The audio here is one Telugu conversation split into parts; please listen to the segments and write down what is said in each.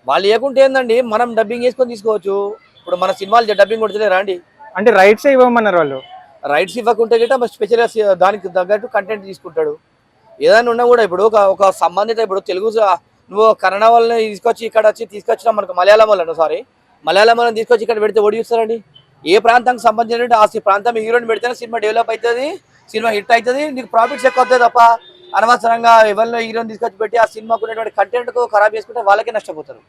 వాళ్ళు ఇవ్వకుంటే ఏందండి, మనం డబ్బింగ్ చేసుకొని తీసుకోవచ్చు. ఇప్పుడు మన సినిమాలు డబ్బింగ్ కొడుతలేరా అండి? అంటే రైట్స్ ఇవ్వమన్నారు వాళ్ళు. రైట్స్ ఇవ్వకుంటే గిట్ట స్పెషల్గా దానికి తగ్గట్టు కంటెంట్ తీసుకుంటాడు. ఏదైనా ఉన్నా కూడా ఇప్పుడు ఒక సంబంధిత ఇప్పుడు తెలుగు నువ్వు కన్నడ వాళ్ళని తీసుకొచ్చి ఇక్కడ వచ్చి తీసుకొచ్చినా మనకు మలయాళం వాళ్ళను సారీ మలయాళం వాళ్ళని తీసుకొచ్చి ఇక్కడ పెడితే ఓడి చూస్తారండి. ఏ ప్రాంతానికి సంబంధించిన ఆ ప్రాంతం హీరోని పెడితేనే సినిమా డెవలప్ అవుతుంది, సినిమా హిట్ అవుతుంది, నీకు ప్రాఫిట్స్ ఎక్కువ అవుతుంది తప్ప అనవసరంగా ఎవరిలో హీరోని తీసుకొచ్చి పెట్టి ఆ సినిమాకు ఉన్నటువంటి కంటెంట్ ఖరాబ్ చేసుకుంటే వాళ్ళకే నష్టపోతారు.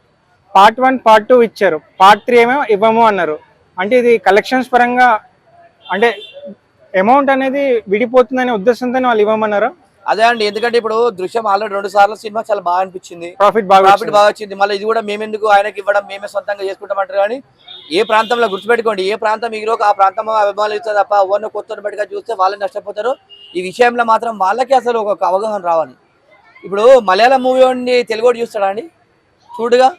పార్ట్ 1 పార్ట్ 2 ఇచ్చారు, పార్ట్ 3 ఏమో ఇవ్వము అన్నారు. అంటే ఇది కలెక్షన్స్ పరంగా అంటే అమౌంట్ అనేది విడిపోతుందనే ఉద్దేశంతో వాళ్ళు ఇవ్వమన్నారు. అదే అండి, ఎందుకంటే ఇప్పుడు దృశ్యం ఆల్రెడీ 2 సార్లు సినిమా చాలా బాగా అనిపించింది, ప్రాఫిట్ బాగా వచ్చింది. మళ్ళీ ఇది కూడా మేమెందుకు ఆయనకి ఇవ్వడం, మేమే సొంతంగా చేసుకుంటామంటారు. కానీ ఏ ప్రాంతంలో గుర్తుపెట్టుకోండి, ఏ ప్రాంతం హీరోకి ఆ ప్రాంతం అభిమానిస్తారు తప్ప ఎవరిని కొత్త బయటగా చూస్తే వాళ్ళని నష్టపోతారు. ఈ విషయంలో మాత్రం వాళ్ళకి అసలు ఒక అవగాహన రావాలి. ఇప్పుడు మలయాళం మూవీ ఉండి తెలుగు చూస్తాడా అండి? చూడుగా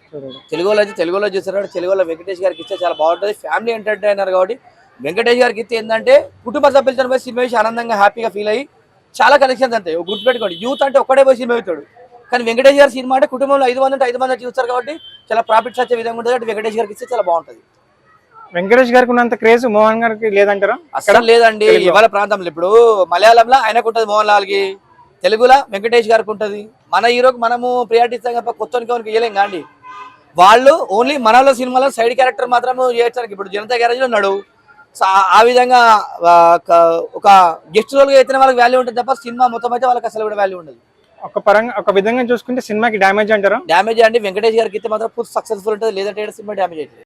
తెలుగులో అయితే తెలుగులో చూస్తాడు. తెలుగులో వెంకటేష్ గారికి ఇస్తే చాలా బాగుంటుంది, ఫ్యామిలీ ఎంటర్టైనర్ కాబట్టి వెంకటేష్ గారికి ఇస్తే ఏంటంటే కుటుంబ సభ్యులతో పోయి సినిమా వేసి ఆనందంగా హ్యాపీగా ఫీల్ అయ్యి చాలా కలెక్షన్స్ అంతే. గుర్తుపెట్టుకోండి, యూత్ అంటే ఒక్కడే పోయి సినిమా అవుతాడు, కానీ వెంకటేష్ గారి సినిమా అంటే కుటుంబంలో 5 మంది అంటే 5 మంది చూస్తారు కాబట్టి చాలా ప్రాఫిట్స్ వచ్చే విధంగా ఉంటుంది. కాబట్టి వెంకటేష్ గారికి ఇస్తే చాలా బాగుంటుంది. వెంకటేష్ గారికి ఉన్నంత క్రేజ్ మోహన్ గారికి లేదంటారా? అసలు లేదండి. ఇవాళ ప్రాంతంలో ఇప్పుడు మలయాళంలో ఆయనకు ఉంటుంది మోహన్ లాల్కి, తెలుగులో వెంకటేష్ గారికి ఉంటుంది. మన హీరోకి మనము ప్రియారిటీ ఇస్తాం తప్ప కొత్తకి ఇవ్వలేం కాండి. వాళ్ళు ఓన్లీ మనలో సినిమాలో సైడ్ క్యారెక్టర్ మాత్రం చేయడానికి ఇప్పుడు జనతా గ్యారేజ్లో ఉన్నాడు. ఆ విధంగా ఒక గెస్ట్ రోల్గా అయితే వాళ్ళకి వాల్యూ ఉంటుంది తప్ప సినిమా మొత్తం అయితే వాళ్ళకి అసలు కూడా వాల్యూ ఉండదు. ఒక విధంగా చూసుకుంటే సినిమాకి డ్యామేజ్ అంటారా? డ్యామేజ్ అండి. వెంకటేష్ గారికి అయితే మాత్రం పూర్తి సక్సెస్ఫుల్ ఉంటుంది, లేదంటే సినిమా డ్యామేజ్ అవుతుంది.